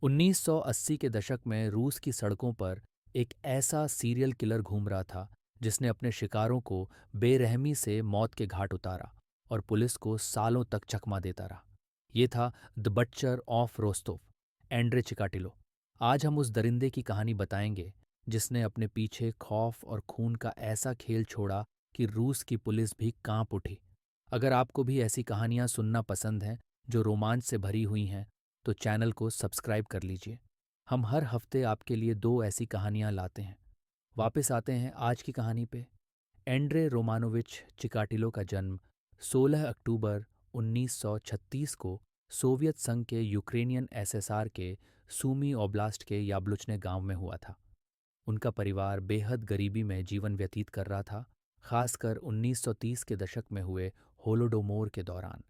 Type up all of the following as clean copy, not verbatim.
1980 के दशक में रूस की सड़कों पर एक ऐसा सीरियल किलर घूम रहा था जिसने अपने शिकारों को बेरहमी से मौत के घाट उतारा और पुलिस को सालों तक चकमा देता रहा। ये था द बटचर ऑफ रोस्तोव, एंड्रे चिकाटिलो। आज हम उस दरिंदे की कहानी बताएंगे जिसने अपने पीछे खौफ और खून का ऐसा खेल छोड़ा कि रूस की पुलिस भी कांप उठी। अगर आपको भी ऐसी कहानियां सुनना पसंद हैं जो रोमांच से भरी हुई हैं, तो चैनल को सब्सक्राइब कर लीजिए। हम हर हफ्ते आपके लिए दो ऐसी कहानियां लाते हैं। वापस आते हैं आज की कहानी पे। एंड्रे रोमानोविच चिकाटिलो का जन्म 16 अक्टूबर 1936 को सोवियत संघ के यूक्रेनियन एसएसआर के सूमी ओब्लास्ट के याब्लुचने गांव में हुआ था। उनका परिवार बेहद गरीबी में जीवन व्यतीत कर रहा था, खासकर 1930 के दशक में हुए होलोडोमोर के दौरान,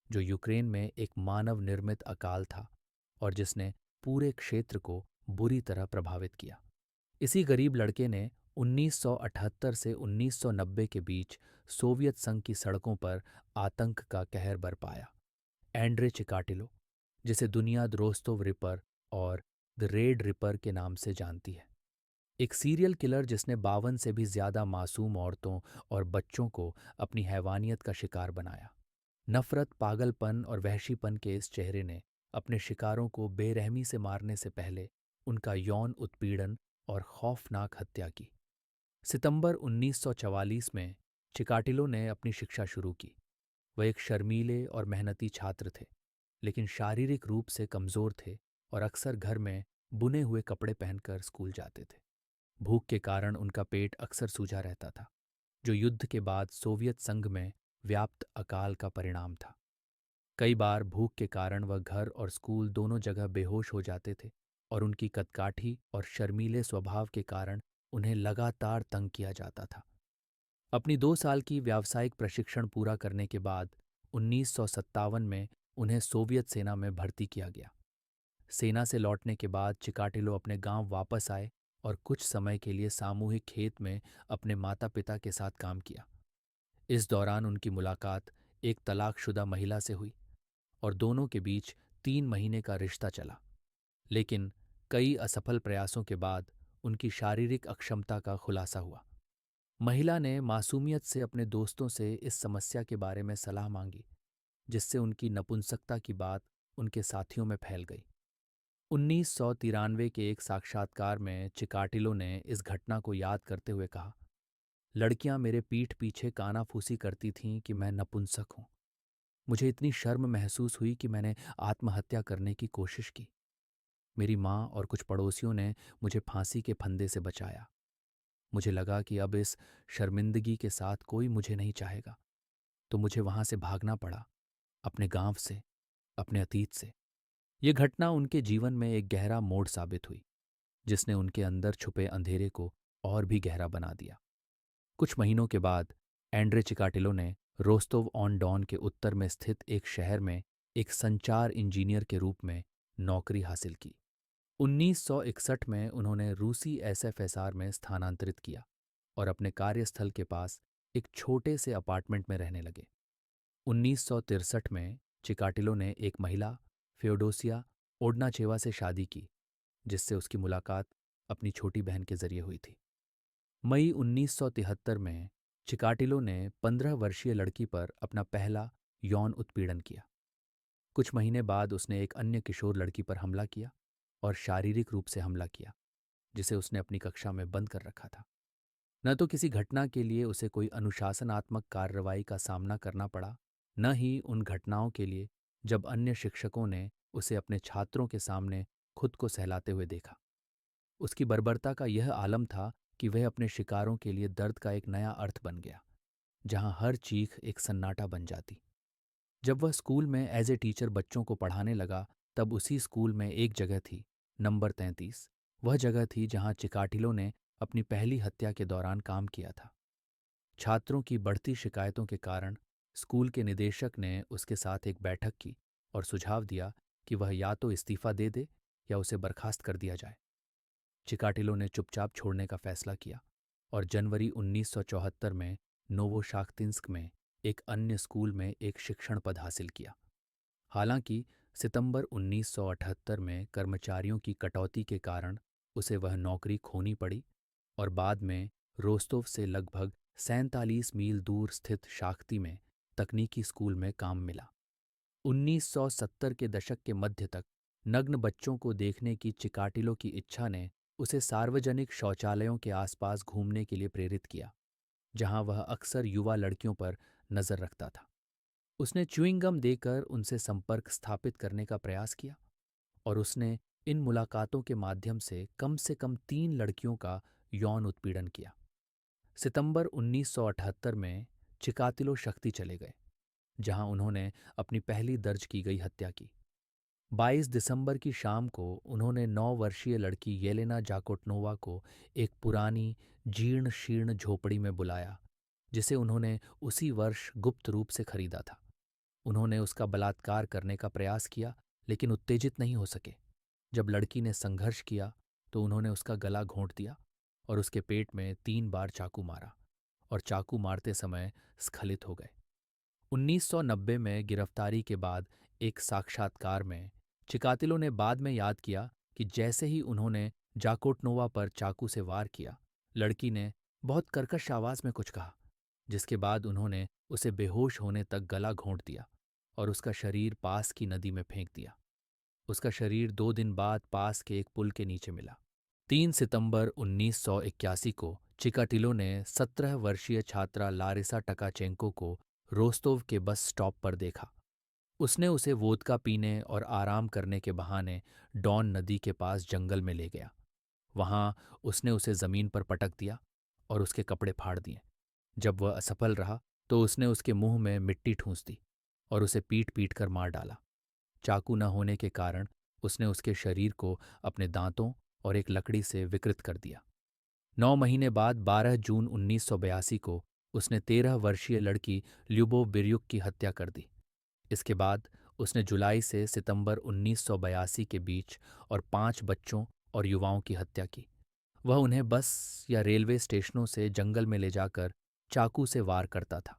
जो यूक्रेन में एक मानव निर्मित अकाल था और जिसने पूरे क्षेत्र को बुरी तरह प्रभावित किया। इसी गरीब लड़के ने 1978 से 1990 के बीच सोवियत संघ की सड़कों पर आतंक का कहर बरपाया। एंड्रे चिकाटिलो, जिसे दुनिया द रोस्तोव रिपर और द रेड रिपर के नाम से जानती है, एक सीरियल किलर जिसने 52 से भी ज्यादा मासूम औरतों और बच्चों को अपनी हैवानियत का शिकार बनाया। नफरत, पागलपन और वहशीपन के इस चेहरे ने अपने शिकारों को बेरहमी से मारने से पहले उनका यौन उत्पीड़न और खौफनाक हत्या की। सितंबर 1944 में चिकाटिलो ने अपनी शिक्षा शुरू की। वह एक शर्मीले और मेहनती छात्र थे, लेकिन शारीरिक रूप से कमजोर थे और अक्सर घर में बुने हुए कपड़े पहनकर स्कूल जाते थे। भूख के कारण उनका पेट अक्सर सूजा रहता था, जो युद्ध के बाद सोवियत संघ में व्याप्त अकाल का परिणाम था। कई बार भूख के कारण वह घर और स्कूल दोनों जगह बेहोश हो जाते थे और उनकी कदकाठी और शर्मीले स्वभाव के कारण उन्हें लगातार तंग किया जाता था। अपनी 2 साल की व्यावसायिक प्रशिक्षण पूरा करने के बाद 1957 में उन्हें सोवियत सेना में भर्ती किया गया। सेना से लौटने के बाद चिकाटिलो अपने गांव वापस आए और कुछ समय के लिए सामूहिक खेत में अपने माता पिता के साथ काम किया। इस दौरान उनकी मुलाकात एक तलाकशुदा महिला से हुई और दोनों के बीच 3 महीने का रिश्ता चला। लेकिन कई असफल प्रयासों के बाद उनकी शारीरिक अक्षमता का खुलासा हुआ। महिला ने मासूमियत से अपने दोस्तों से इस समस्या के बारे में सलाह मांगी, जिससे उनकी नपुंसकता की बात उनके साथियों में फैल गई। 1993 के एक साक्षात्कार में चिकाटिलो ने इस घटना को याद करते हुए कहा, लड़कियां मेरे पीठ पीछे कानाफूसी करती थीं कि मैं नपुंसक हूं। मुझे इतनी शर्म महसूस हुई कि मैंने आत्महत्या करने की कोशिश की। मेरी माँ और कुछ पड़ोसियों ने मुझे फांसी के फंदे से बचाया। मुझे लगा कि अब इस शर्मिंदगी के साथ कोई मुझे नहीं चाहेगा, तो मुझे वहां से भागना पड़ा, अपने गांव से, अपने अतीत से। ये घटना उनके जीवन में एक गहरा मोड़ साबित हुई, जिसने उनके अंदर छुपे अंधेरे को और भी गहरा बना दिया। कुछ महीनों के बाद एंड्रे चिकाटिलो ने रोस्तोव ऑन डॉन के उत्तर में स्थित एक शहर में एक संचार इंजीनियर के रूप में नौकरी हासिल की। 1961 में उन्होंने रूसी एसएफएसआर में स्थानांतरित किया और अपने कार्यस्थल के पास एक छोटे से अपार्टमेंट में रहने लगे। 1963 में चिकाटिलो ने एक महिला, फ्योडोसिया ओडनाचेवा से शादी की, जिससे उसकी मुलाकात अपनी छोटी बहन के जरिए हुई थी। मई 1973 में चिकाटिलो ने 15 वर्षीय लड़की पर अपना पहला यौन उत्पीड़न किया। कुछ महीने बाद उसने एक अन्य किशोर लड़की पर हमला किया और शारीरिक रूप से हमला किया, जिसे उसने अपनी कक्षा में बंद कर रखा था। न तो किसी घटना के लिए उसे कोई अनुशासनात्मक कार्रवाई का सामना करना पड़ा, न ही उन घटनाओं के लिए जब अन्य शिक्षकों ने उसे अपने छात्रों के सामने खुद को सहलाते हुए देखा। उसकी बर्बरता का यह आलम था कि वह अपने शिकारों के लिए दर्द का एक नया अर्थ बन गया, जहां हर चीख एक सन्नाटा बन जाती। जब वह स्कूल में एज ए टीचर बच्चों को पढ़ाने लगा, तब उसी स्कूल में एक जगह थी, नंबर 33। वह जगह थी जहां चिकाटिलो ने अपनी पहली हत्या के दौरान काम किया था। छात्रों की बढ़ती शिकायतों के कारण स्कूल के निदेशक ने उसके साथ एक बैठक की और सुझाव दिया कि वह या तो इस्तीफा दे दे या उसे बर्खास्त कर दिया जाए। चिकाटिलो ने चुपचाप छोड़ने का फैसला किया और जनवरी 1974 में नोवोशाख्तिंस्क में एक अन्य स्कूल में एक शिक्षण पद हासिल किया। हालांकि सितंबर 1978 में कर्मचारियों की कटौती के कारण उसे वह नौकरी खोनी पड़ी और बाद में रोस्तोव से लगभग 47 मील दूर स्थित शाख्ती में तकनीकी स्कूल में काम मिला। 1970 के दशक के मध्य तक नग्न बच्चों को देखने की चिकाटिलो की इच्छा ने उसे सार्वजनिक शौचालयों के आसपास घूमने के लिए प्रेरित किया, जहां वह अक्सर युवा लड़कियों पर नजर रखता था। उसने च्युइंग गम देकर उनसे संपर्क स्थापित करने का प्रयास किया और उसने इन मुलाकातों के माध्यम से कम 3 लड़कियों का यौन उत्पीड़न किया। सितंबर 1978 में चिकातिलो शक्ति चले गए, जहां उन्होंने अपनी पहली दर्ज की गई हत्या की। 22 दिसंबर की शाम को उन्होंने 9 वर्षीय लड़की येलेना जाकोटनोवा को एक पुरानी जीर्ण शीर्ण झोपड़ी में बुलाया, जिसे उन्होंने उसी वर्ष गुप्त रूप से खरीदा था। उन्होंने उसका बलात्कार करने का प्रयास किया, लेकिन उत्तेजित नहीं हो सके। जब लड़की ने संघर्ष किया तो उन्होंने उसका गला घोंट दिया और उसके पेट में 3 बार चाकू मारा और चाकू मारते समय स्खलित हो गए। 1990 में गिरफ्तारी के बाद एक साक्षात्कार में चिकातिलो ने बाद में याद किया कि जैसे ही उन्होंने जाकोटनोवा पर चाकू से वार किया, लड़की ने बहुत कर्कश आवाज में कुछ कहा, जिसके बाद उन्होंने उसे बेहोश होने तक गला घोंट दिया और उसका शरीर पास की नदी में फेंक दिया। उसका शरीर 2 दिन बाद पास के एक पुल के नीचे मिला। 3 सितंबर 1981 को चिकाटिलो ने 17 वर्षीय छात्रा लारिसा टकाचेंको को रोस्तोव के बस स्टॉप पर देखा। उसने उसे वोदका पीने और आराम करने के बहाने डॉन नदी के पास जंगल में ले गया। वहां उसने उसे जमीन पर पटक दिया और उसके कपड़े फाड़ दिए। जब वह असफल रहा तो उसने उसके मुंह में मिट्टी ठूंस दी और उसे पीट पीट कर मार डाला। चाकू न होने के कारण उसने उसके शरीर को अपने दांतों और एक लकड़ी से विकृत कर दिया। 9 महीने बाद 12 जून 1982 को उसने 13 वर्षीय लड़की ल्यूबोव बिर्युक की हत्या कर दी। इसके बाद उसने जुलाई से सितंबर 1982 के बीच और 5 बच्चों और युवाओं की हत्या की। वह उन्हें बस या रेलवे स्टेशनों से जंगल में ले जाकर चाकू से वार करता था।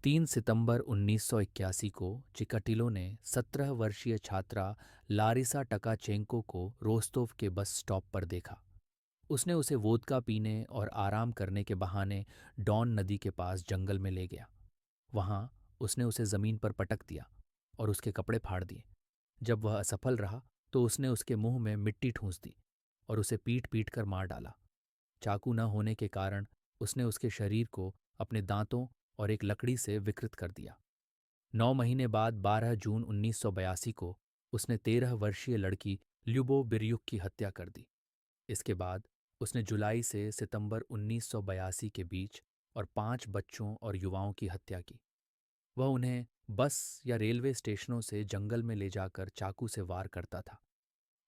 3 सितंबर 1981 को चिकाटिलो ने 17 वर्षीय छात्रा लारिसा टकाचेंको को रोस्तोव के बस स्टॉप पर देखा। उसने उसे वोदका पीने और आराम करने के बहाने डॉन नदी के पास जंगल में ले गया। वहां उसने उसे जमीन पर पटक दिया और उसके कपड़े फाड़ दिए। जब वह असफल रहा तो उसने उसके मुंह में मिट्टी ठूंस दी और उसे पीट पीट कर मार डाला। चाकू न होने के कारण उसने उसके शरीर को अपने दांतों और एक लकड़ी से विकृत कर दिया। 9 महीने बाद 12 जून 1982 को उसने 13 वर्षीय लड़की ल्यूबोव बिर्युक की हत्या कर दी। इसके बाद उसने जुलाई से सितंबर 1982 के बीच और 5 बच्चों और युवाओं की हत्या की। वह उन्हें बस या रेलवे स्टेशनों से जंगल में ले जाकर चाकू से वार करता था।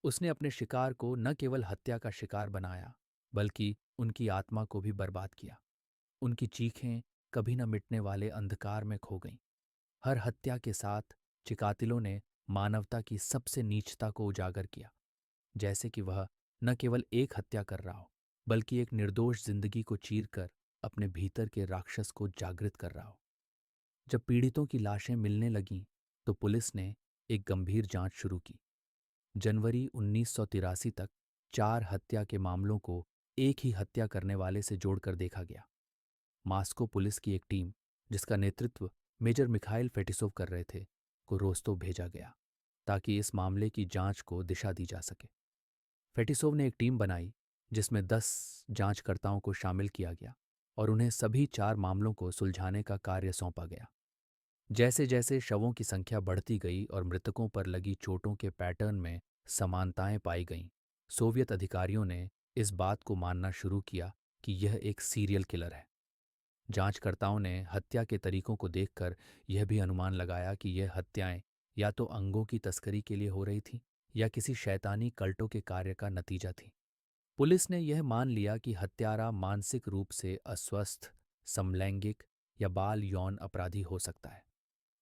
उसने अपने शिकार को न केवल हत्या का शिकार बनाया, बल्कि उनकी आत्मा को भी बर्बाद किया। उनकी चीखें कभी न मिटने वाले अंधकार में खो गईं। हर हत्या के साथ चिकातिलो ने मानवता की सबसे नीचता को उजागर किया, जैसे कि वह न केवल एक हत्या कर रहा हो, बल्कि एक निर्दोष जिंदगी को चीरकर अपने भीतर के राक्षस को जागृत कर रहा हो। जब पीड़ितों की लाशें मिलने लगीं, तो पुलिस ने एक गंभीर जांच शुरू की। जनवरी 1983 तक 4 हत्या के मामलों को एक ही हत्या करने वाले से जोड़कर देखा गया। मास्को पुलिस की एक टीम, जिसका नेतृत्व मेजर मिखाइल फेटिसोव कर रहे थे, को रोस्तोव भेजा गया ताकि इस मामले की जांच को दिशा दी जा सके। फेटिसोव ने एक टीम बनाई जिसमें 10 जांचकर्ताओं को शामिल किया गया और उन्हें सभी 4 मामलों को सुलझाने का कार्य सौंपा गया। जैसे जैसे शवों की संख्या बढ़ती गई और मृतकों पर लगी चोटों के पैटर्न में समानताएं पाई गईं, सोवियत अधिकारियों ने इस बात को मानना शुरू किया कि यह एक सीरियल किलर है। जांचकर्ताओं ने हत्या के तरीकों को देखकर यह भी अनुमान लगाया कि यह हत्याएं या तो अंगों की तस्करी के लिए हो रही थीं या किसी शैतानी कल्टों के कार्य का नतीजा थी। पुलिस ने यह मान लिया कि हत्यारा मानसिक रूप से अस्वस्थ, समलैंगिक या बाल यौन अपराधी हो सकता है।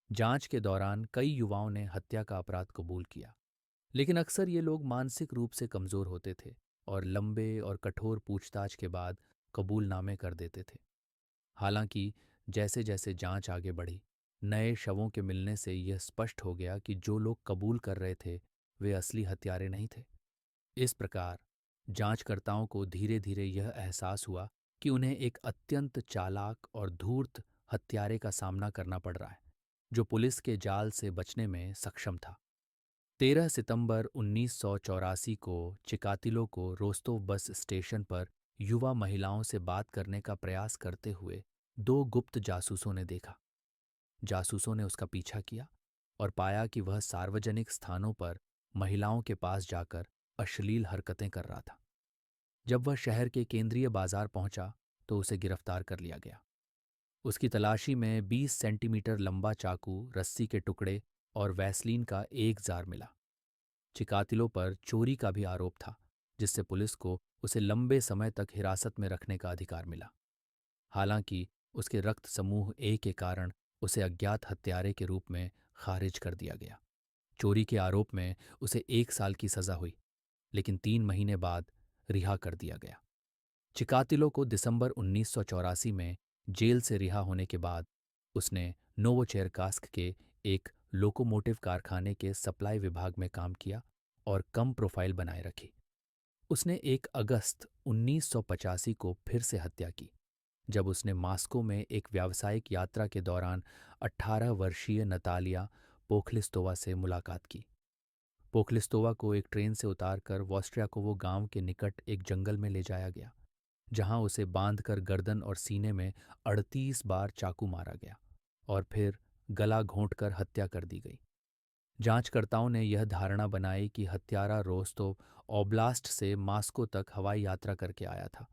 जांच के दौरान कई युवाओं ने हत्या का अपराध कबूल किया, लेकिन अक्सर ये लोग मानसिक रूप से कमजोर होते थे और लंबे और कठोर पूछताछ के बाद कबूलनामे कर देते थे। हालांकि जैसे जैसे जांच आगे बढ़ी, नए शवों के मिलने से यह स्पष्ट हो गया कि जो लोग कबूल कर रहे थे वे असली हत्यारे नहीं थे। इस प्रकार जांचकर्ताओं को धीरे धीरे यह एहसास हुआ कि उन्हें एक अत्यंत चालाक और धूर्त हत्यारे का सामना करना पड़ रहा है, जो पुलिस के जाल से बचने में सक्षम था। 13 सितंबर 1984 को चिकातिलो को रोस्तोव बस स्टेशन पर युवा महिलाओं से बात करने का प्रयास करते हुए दो गुप्त जासूसों ने देखा। जासूसों ने उसका पीछा किया और पाया कि वह सार्वजनिक स्थानों पर महिलाओं के पास जाकर अश्लील हरकतें कर रहा था। जब वह शहर के केंद्रीय बाजार पहुंचा तो उसे गिरफ्तार कर लिया गया। उसकी तलाशी में 20 सेंटीमीटर लंबा चाकू, रस्सी के टुकड़े और वैसलीन का एक जार मिला। चिकातिलो पर चोरी का भी आरोप था, जिससे पुलिस को उसे लंबे समय तक हिरासत में रखने का अधिकार मिला। हालांकि उसके रक्त समूह ए के कारण उसे अज्ञात हत्यारे के रूप में खारिज कर दिया गया। चोरी के आरोप में उसे 1 साल की सजा हुई, लेकिन 3 महीने बाद रिहा कर दिया गया। चिकातिलो को दिसंबर 1984 में जेल से रिहा होने के बाद उसने नोवोचेरकास्क के एक लोकोमोटिव कारखाने के सप्लाई विभाग में काम किया और कम प्रोफाइल बनाए रखी। उसने 1 अगस्त 1985 को फिर से हत्या की, जब उसने मॉस्को में एक व्यावसायिक यात्रा के दौरान 18 वर्षीय नतालिया पोखलिस्तोवा से मुलाकात की। पोखलिस्तोवा को एक ट्रेन से उतारकर वॉस्ट्रियाकोवो गांव के निकट एक जंगल में ले जाया गया, जहां उसे बांधकर गर्दन और सीने में 38 बार चाकू मारा गया और फिर गला घोंटकर हत्या कर दी गई। जांचकर्ताओं ने यह धारणा बनाई कि हत्यारा रोस्तोव ओब्लास्ट से मॉस्को तक हवाई यात्रा करके आया था।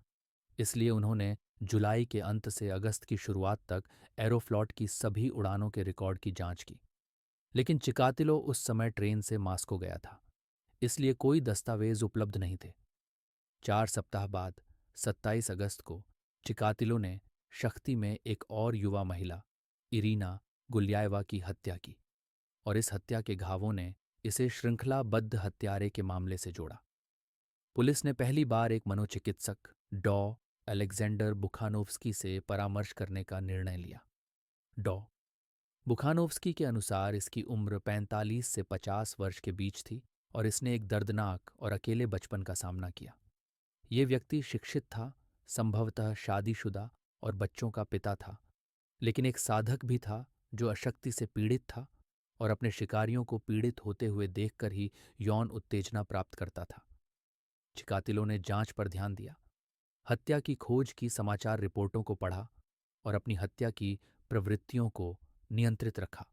इसलिए उन्होंने जुलाई के अंत से अगस्त की शुरुआत तक एरोफ्लॉट की सभी उड़ानों के रिकॉर्ड की जांच की। लेकिन चिकातिलो उस समय ट्रेन से मॉस्को गया था, इसलिए कोई दस्तावेज उपलब्ध नहीं थे। 4 सप्ताह बाद 27 अगस्त को चिकातिलो ने शक्ति में एक और युवा महिला, इरीना गुल्याएवा की हत्या की, और इस हत्या के घावों ने इसे श्रृंखलाबद्ध हत्यारे के मामले से जोड़ा। पुलिस ने पहली बार एक मनोचिकित्सक डॉ अलेक्जेंडर बुखानोव्स्की से परामर्श करने का निर्णय लिया। डॉ बुखानोव्स्की के अनुसार इसकी उम्र 45 से 50 वर्ष के बीच थी और इसने एक दर्दनाक और अकेले बचपन का सामना किया। ये व्यक्ति शिक्षित था, संभवतः शादीशुदा और बच्चों का पिता था, लेकिन एक साधक भी था जो अशक्ति से पीड़ित था और अपने शिकारियों को पीड़ित होते हुए देखकर ही यौन उत्तेजना प्राप्त करता था। चिकातिलो ने जांच पर ध्यान दिया, हत्या की खोज की समाचार रिपोर्टों को पढ़ा और अपनी हत्या की प्रवृत्तियों को नियंत्रित रखा।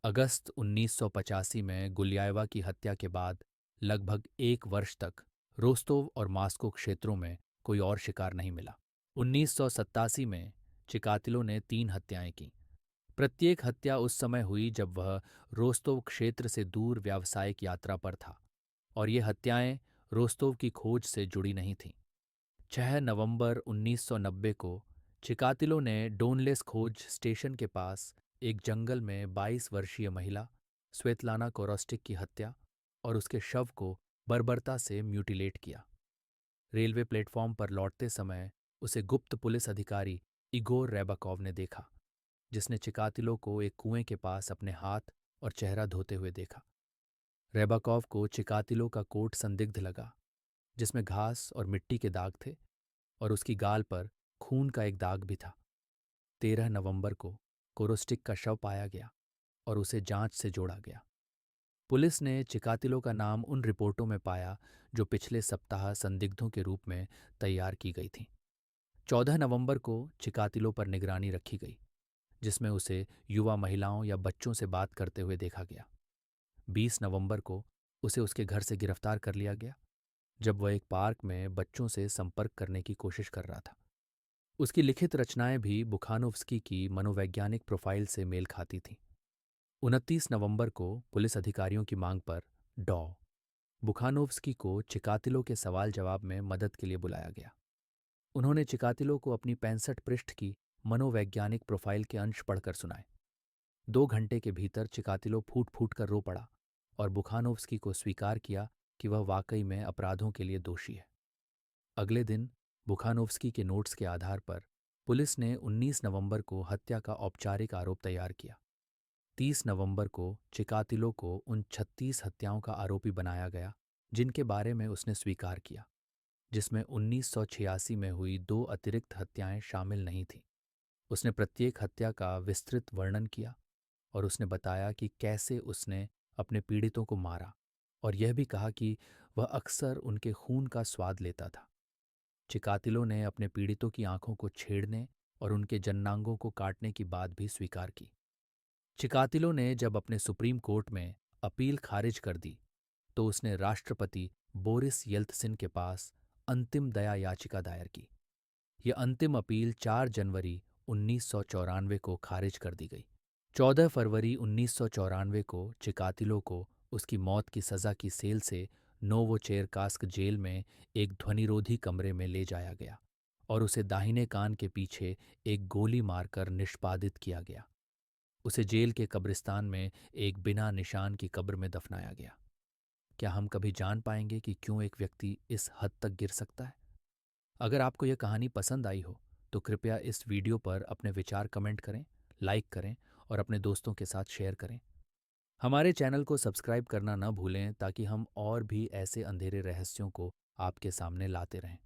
अगस्त 1985 में गुल्याएवा की हत्या के बाद लगभग 1 वर्ष तक रोस्तोव और मॉस्को क्षेत्रों में कोई और शिकार नहीं मिला। 1987 में चिकातिलो ने 3 हत्याएं की। प्रत्येक हत्या उस समय हुई जब वह रोस्तोव क्षेत्र से दूर व्यावसायिक यात्रा पर था, और ये हत्याएं रोस्तोव की खोज से जुड़ी नहीं थीं। 6 नवंबर 1990 को चिकातिलो ने डोनलेस खोज स्टेशन के पास एक जंगल में 22 वर्षीय महिला स्वेतलाना कोरोस्टिक की हत्या और उसके शव को बर्बरता से म्यूटिलेट किया। रेलवे प्लेटफॉर्म पर लौटते समय उसे गुप्त पुलिस अधिकारी इगोर रैबाकोव ने देखा, जिसने चिकातिलो को एक कुएं के पास अपने हाथ और चेहरा धोते हुए देखा। रैबाकोव को चिकातिलो का कोट संदिग्ध लगा, जिसमें घास और मिट्टी के दाग थे, और उसकी गाल पर खून का एक दाग भी था। 13 नवंबर को कोरोस्टिक का शव पाया गया और उसे जांच से जोड़ा गया। पुलिस ने चिकातिलो का नाम उन रिपोर्टों में पाया जो पिछले सप्ताह संदिग्धों के रूप में तैयार की गई थीं। 14 नवंबर को चिकातिलो पर निगरानी रखी गई, जिसमें उसे युवा महिलाओं या बच्चों से बात करते हुए देखा गया। 20 नवंबर को उसे उसके घर से गिरफ्तार कर लिया गया, जब वह एक पार्क में बच्चों से संपर्क करने की कोशिश कर रहा था। उसकी लिखित रचनाएं भी बुखानोव्स्की की मनोवैज्ञानिक प्रोफाइल से मेल खाती थीं। 29 नवंबर को पुलिस अधिकारियों की मांग पर डॉ बुखानोव्स्की को चिकातिलो के सवाल जवाब में मदद के लिए बुलाया गया। उन्होंने चिकातिलो को अपनी 65 पृष्ठ की मनोवैज्ञानिक प्रोफाइल के अंश पढ़कर सुनाए। 2 घंटे के भीतर चिकातिलो फूट फूट कर रो पड़ा और बुखानोव्स्की को स्वीकार किया कि वह वाकई में अपराधों के लिए दोषी है। अगले दिन बुखानोव्स्की के नोट्स के आधार पर पुलिस ने 19 नवंबर को हत्या का औपचारिक आरोप तैयार किया। 30 नवंबर को चिकातिलो को उन 36 हत्याओं का आरोपी बनाया गया जिनके बारे में उसने स्वीकार किया, जिसमें 1986 में हुई 2 अतिरिक्त हत्याएं शामिल नहीं थीं। उसने प्रत्येक हत्या का विस्तृत वर्णन किया और उसने बताया कि कैसे उसने अपने पीड़ितों को मारा, और यह भी कहा कि वह अक्सर उनके खून का स्वाद लेता था। चिकातिलो ने अपने पीड़ितों की आंखों को छेड़ने और उनके जननांगों को काटने की बात भी स्वीकार की। चिकातिलो ने जब अपने सुप्रीम कोर्ट में अपील खारिज कर दी तो उसने राष्ट्रपति बोरिस येल्त्सिन के पास अंतिम दया याचिका दायर की। यह अंतिम अपील 4 जनवरी 1994 को खारिज कर दी गई। 14 फरवरी 1994 को चिकातिलो को उसकी मौत की सज़ा की सेल से नोवोचेरकास्क जेल में एक ध्वनिरोधी कमरे में ले जाया गया और उसे दाहिने कान के पीछे एक गोली मारकर निष्पादित किया गया। उसे जेल के कब्रिस्तान में एक बिना निशान की कब्र में दफनाया गया। क्या हम कभी जान पाएंगे कि क्यों एक व्यक्ति इस हद तक गिर सकता है? अगर आपको यह कहानी पसंद आई हो तो कृपया इस वीडियो पर अपने विचार कमेंट करें, लाइक करें और अपने दोस्तों के साथ शेयर करें। हमारे चैनल को सब्सक्राइब करना न भूलें ताकि हम और भी ऐसे अंधेरे रहस्यों को आपके सामने लाते रहें।